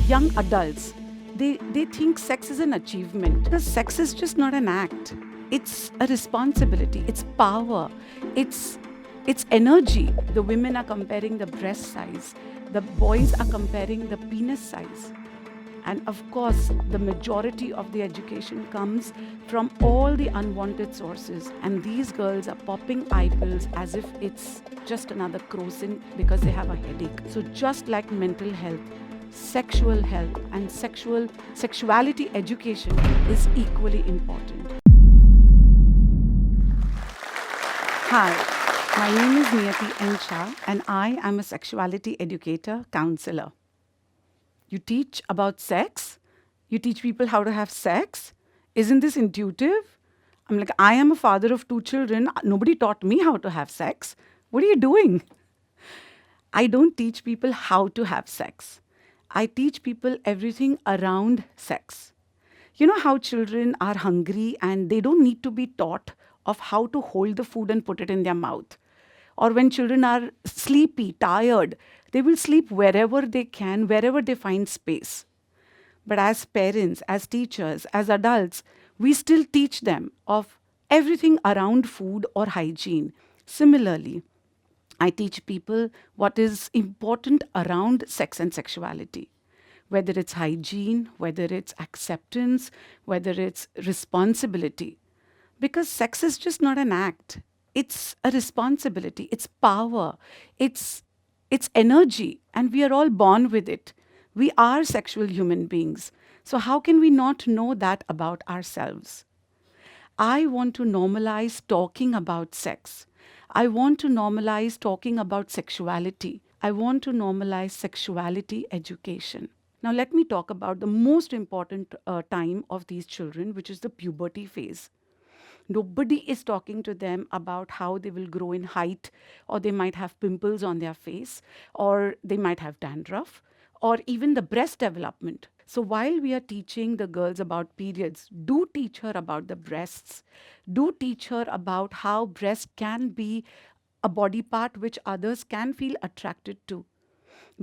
young adults, they think sex is an achievement. Because sex is just not an act. It's a responsibility, it's power, it's it's energy. The women are comparing the breast size, the boys are comparing the penis size. And of course, the majority of the education comes from all the unwanted sources. And these girls are popping eye pills as if it's just another crocin because they have a headache. So, just like mental health, and sexuality education is equally important. Hi, my name is Niyati N. Shah, and I am a sexuality educator counselor. You teach about sex? You teach people how to have sex? Isn't this intuitive? I'm like, I am a father of two children. Nobody taught me how to have sex. What are you doing? I don't teach people how to have sex. I teach people everything around sex. You know how children are hungry and they don't need to be taught of how to hold the food and put it in their mouth. Or when children are sleepy, tired, they will sleep wherever they can, wherever they find space. But as parents, as teachers, as adults, we still teach them of everything around food or hygiene. Similarly, I teach people what is important around sex and sexuality, whether it's hygiene, whether it's acceptance, whether it's responsibility. Because sex is just not an act, it's a responsibility, it's power, it's, it's energy, and we are all born with it. We are sexual human beings. So, how can we not know that about ourselves? I want to normalize talking about sex. I want to normalize talking about sexuality. I want to normalize sexuality education. Now, let me talk about the most important time of these children, which is the puberty phase. Nobody is talking to them about how they will grow in height, or they might have pimples on their face, or they might have dandruff, or even the breast development. So, while we are teaching the girls about periods, do teach her about the breasts. Do teach her about how breast can be a body part which others can feel attracted to.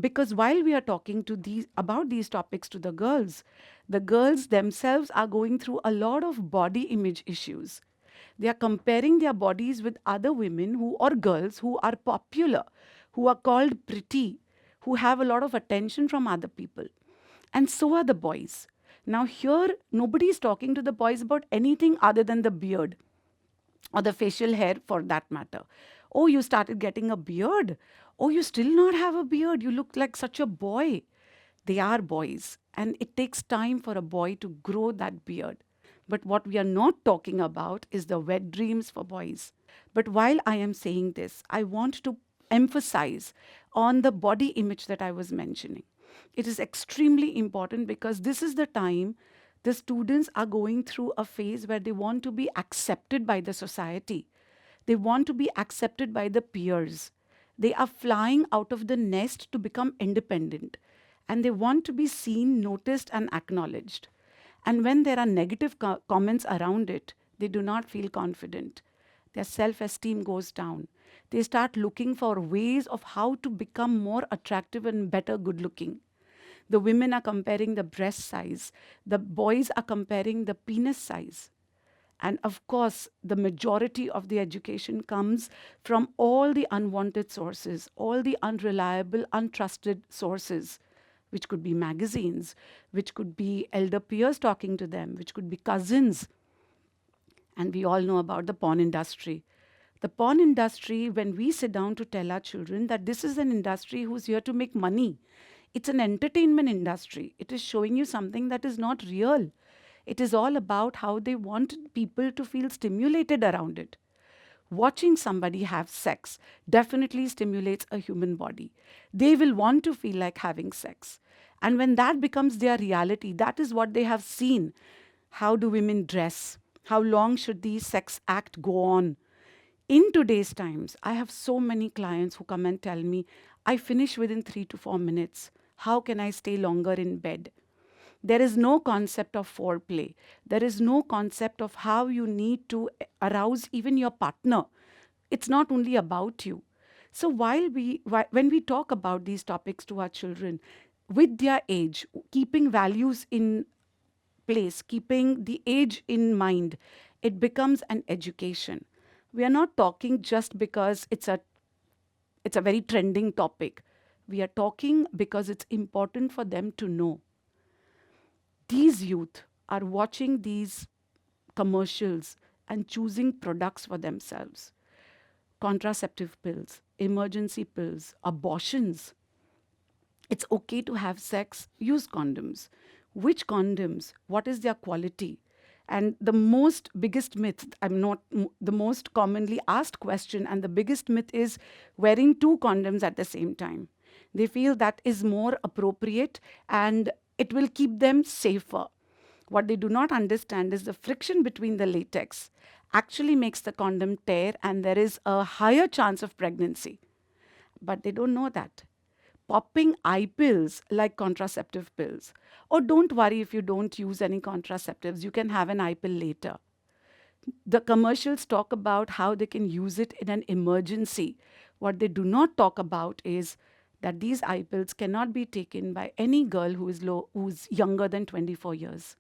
Because while we are talking to these about these topics to the girls themselves are going through a lot of body image issues. They are comparing their bodies with other women who or girls who are popular, who are called pretty, who have a lot of attention from other people. And so are the boys. Now, here, nobody is talking to the boys about anything other than the beard or the facial hair for that matter. Oh, you started getting a beard. Oh, you still not have a beard. You look like such a boy. They are boys, and it takes time for a boy to grow that beard. But what we are not talking about is the wet dreams for boys. But while I am saying this, I want to emphasize on the body image that I was mentioning. It is extremely important because this is the time the students are going through a phase where they want to be accepted by the society. They want to be accepted by the peers. They are flying out of the nest to become independent. And they want to be seen, noticed, and acknowledged. And when there are negative comments around it, they do not feel confident. Their self esteem goes down. They start looking for ways of how to become more attractive and better good looking. The women are comparing the breast size, the boys are comparing the penis size. And of course, the majority of the education comes from all the unwanted sources, all the unreliable, untrusted sources, which could be magazines, which could be elder peers talking to them, which could be cousins. And we all know about the porn industry. The porn industry, when we sit down to tell our children that this is an industry who's here to make money, it's an entertainment industry. It is showing you something that is not real. It is all about how they want people to feel stimulated around it. Watching somebody have sex definitely stimulates a human body. They will want to feel like having sex. And when that becomes their reality, that is what they have seen. How do women dress? How long should these sex act go on? In today's times, I have so many clients who come and tell me, I finish within 3 to 4 minutes. How can I stay longer in bed? There is no concept of foreplay. There is no concept of how you need to arouse even your partner. It's not only about you. So when we talk about these topics to our children, with their age, keeping values in place, keeping the age in mind, it becomes an education. We are not talking just because it's a very trending topic. We are talking because it's important for them to know. These youth are watching these commercials and choosing products for themselves. Contraceptive pills, emergency pills, abortions. It's okay to have sex, use condoms. Which condoms? What is their quality? And the most biggest myth, I'm not the most commonly asked question, and the biggest myth is wearing two condoms at the same time. They feel that is more appropriate and it will keep them safer. What they do not understand is the friction between the latex actually makes the condom tear, and there is a higher chance of pregnancy. But they don't know that. Popping eye pills like contraceptive pills. Or don't worry if you don't use any contraceptives, you can have an eye pill later. The commercials talk about how they can use it in an emergency. What they do not talk about is that these eye pills cannot be taken by any girl who's younger than 24 years.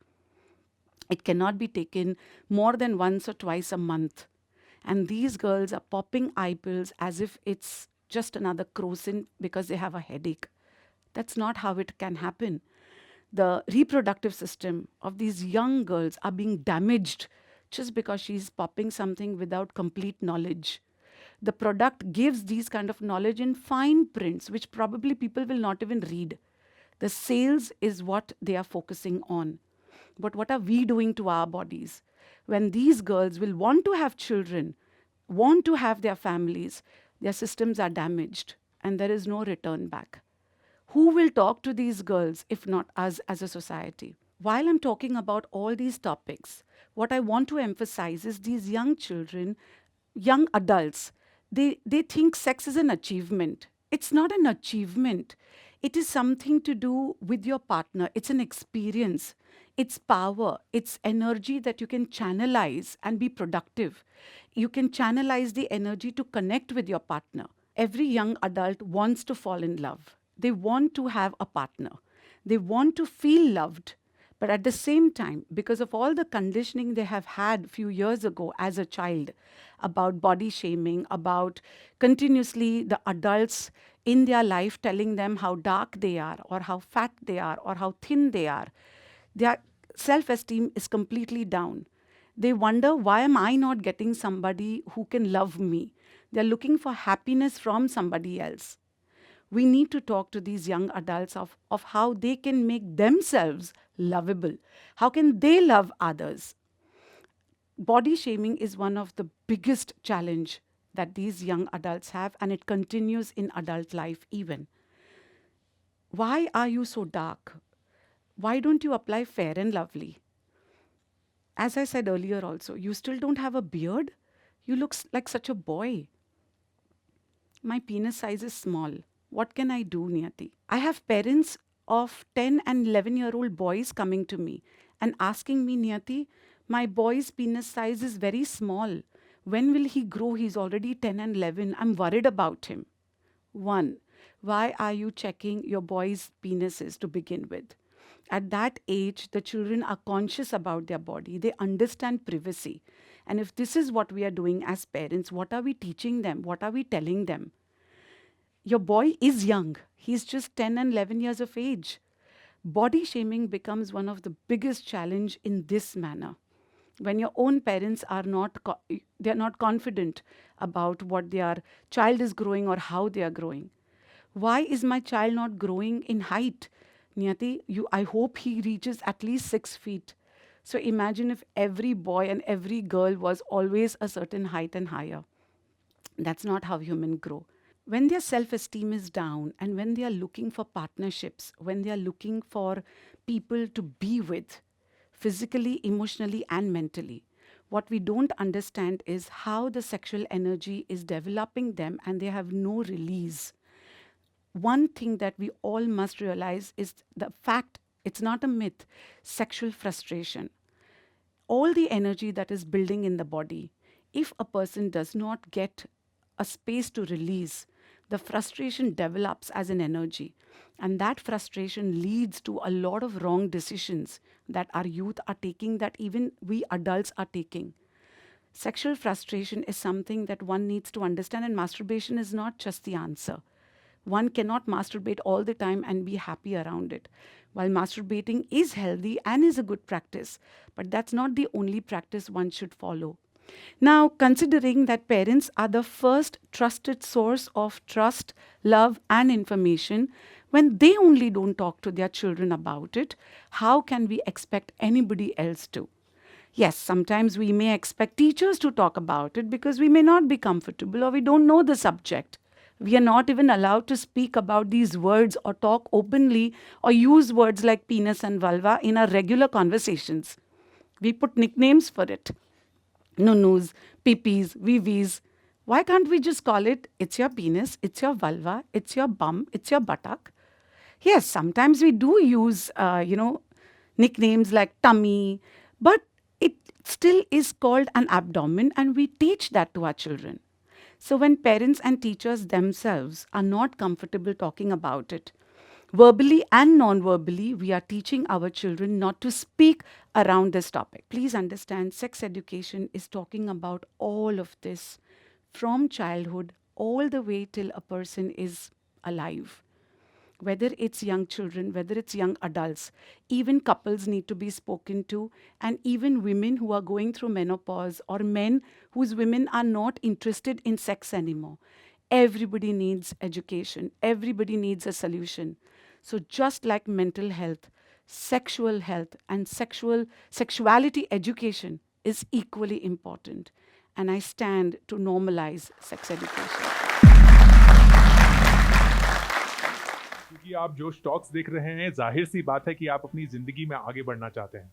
It cannot be taken more than once or twice a month. And these girls are popping eye pills as if it's just another crocin because they have a headache. That's not how it can happen. The reproductive system of these young girls are being damaged just because she's popping something without complete knowledge. The product gives these kind of knowledge in fine prints, which probably people will not even read. The sales is what they are focusing on. But what are we doing to our bodies? When these girls will want to have children, want to have their families, their systems are damaged and there is no return back. Who will talk to these girls if not us as a society? While I'm talking about all these topics, what I want to emphasize is these young children, young adults, they think sex is an achievement. It's not an achievement. It is something to do with your partner. It's an experience. It's power. It's energy that you can channelize and be productive. You can channelize the energy to connect with your partner. Every young adult wants to fall in love. They want to have a partner. They want to feel loved. But at the same time, because of all the conditioning they have had few years ago as a child about body shaming, about continuously the adults in their life telling them how dark they are, or how fat they are, or how thin they are, their self esteem is completely down. They wonder, why am I not getting somebody who can love me? They're looking for happiness from somebody else. We need to talk to these young adults of how they can make themselves lovable. How can they love others? Body shaming is one of the biggest challenge that these young adults have, and it continues in adult life even. Why are you so dark? Why don't you apply Fair and Lovely? As I said earlier also, you still don't have a beard? You look like such a boy. My penis size is small. What can I do, Niyati? I have parents of 10 and 11-year-old boys coming to me and asking me, Niyati, my boy's penis size is very small. When will he grow? He's already 10 and 11. I'm worried about him. One, why are you checking your boys' penises to begin with? At that age, the children are conscious about their body. They understand privacy. And if this is what we are doing as parents, what are we teaching them? What are we telling them? Your boy is young. He's just 10 and 11 years of age. Body shaming becomes one of the biggest challenge in this manner. When your own parents are they're not confident about what their child is growing or how they are growing. Why is my child not growing in height? Niyati, I hope he reaches at least 6 feet. So imagine if every boy and every girl was always a certain height and higher. That's not how humans grow. When their self esteem is down and when they are looking for partnerships, when they are looking for people to be with, physically, emotionally, and mentally, what we don't understand is how the sexual energy is developing them and they have no release. One thing that we all must realize is the fact, it's not a myth, sexual frustration. All the energy that is building in the body, if a person does not get a space to release, the frustration develops as an energy. And that frustration leads to a lot of wrong decisions that our youth are taking, that even we adults are taking. Sexual frustration is something that one needs to understand, and masturbation is not just the answer. One cannot masturbate all the time and be happy around it. While masturbating is healthy and is a good practice, but that's not the only practice one should follow. Now, considering that parents are the first trusted source of trust, love, and information, when they only don't talk to their children about it, how can we expect anybody else to? Yes, sometimes we may expect teachers to talk about it because we may not be comfortable or we don't know the subject. We are not even allowed to speak about these words or talk openly or use words like penis and vulva in our regular conversations. We put nicknames for it: nunus, pipis, vivis. Why can't we just call it, it's your penis, it's your vulva, it's your bum, it's your buttock? Yes, sometimes we do use, nicknames like tummy, but it still is called an abdomen, and we teach that to our children. So when parents and teachers themselves are not comfortable talking about it, verbally and non verbally, we are teaching our children not to speak around this topic. Please understand, sex education is talking about all of this from childhood all the way till a person is alive. Whether it's young children, whether it's young adults, even couples need to be spoken to, and even women who are going through menopause or men whose women are not interested in sex anymore. Everybody needs education, everybody needs a solution. So, just like mental health, and sexuality education is equally important. And I stand to normalize sex education. क्योंकि आप जो talks देख रहे हैं, जाहिर सी बात है कि आप अपनी ज़िंदगी में आगे बढ़ना चाहते हैं।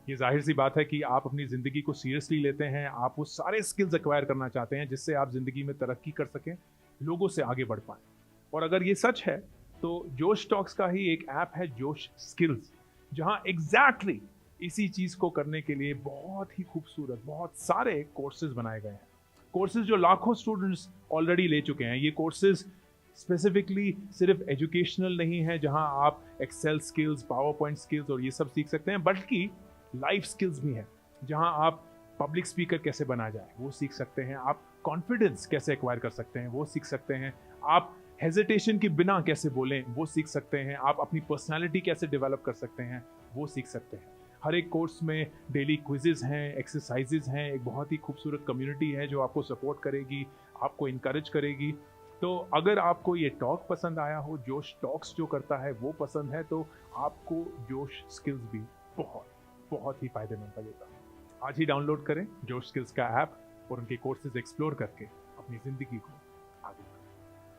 ये जाहिर सी बात है कि आप अपनी ज़िंदगी को सीरियसली लेते हैं, आप वो सारे स्किल्स एक्वायर करना चाहते हैं जिससे आप ज़िंदगी में तरक्की कर सकें, लोगों से आगे बढ़ पाएँ। और अगर ये सच है तो जोश टॉक्स का ही एक ऐप है जोश स्किल्स, जहाँ एग्जैक्टली इसी चीज़ को करने के लिए बहुत ही खूबसूरत बहुत सारे कोर्सेज बनाए गए हैं। कोर्सेज जो लाखों स्टूडेंट्स ऑलरेडी ले चुके हैं। ये कोर्सेज स्पेसिफिकली सिर्फ एजुकेशनल नहीं है जहां आप Excel skills, PowerPoint skills और ये सब सीख सकते हैं, बल्कि लाइफ स्किल्स भी हैं जहां आप पब्लिक स्पीकर कैसे बना जाए वो सीख सकते हैं, आप कॉन्फिडेंस कैसे एक्वायर कर सकते हैं वो सीख सकते हैं, आप हेजिटेशन के बिना कैसे बोलें वो सीख सकते हैं, आप अपनी पर्सनालिटी कैसे डेवलप कर सकते हैं वो सीख सकते हैं। हर एक कोर्स में डेली क्विजेज हैं, एक्सरसाइजेज हैं, एक बहुत ही खूबसूरत कम्युनिटी है जो आपको सपोर्ट करेगी, आपको इनकरेज करेगी। तो अगर आपको ये टॉक पसंद आया हो, जोश टॉक्स जो करता है वो पसंद है, तो आपको जोश स्किल्स भी बहुत बहुत ही फायदेमंद लगेगा। आज ही डाउनलोड करें जोश स्किल्स का ऐप और उनके कोर्सेज एक्सप्लोर करके अपनी ज़िंदगी को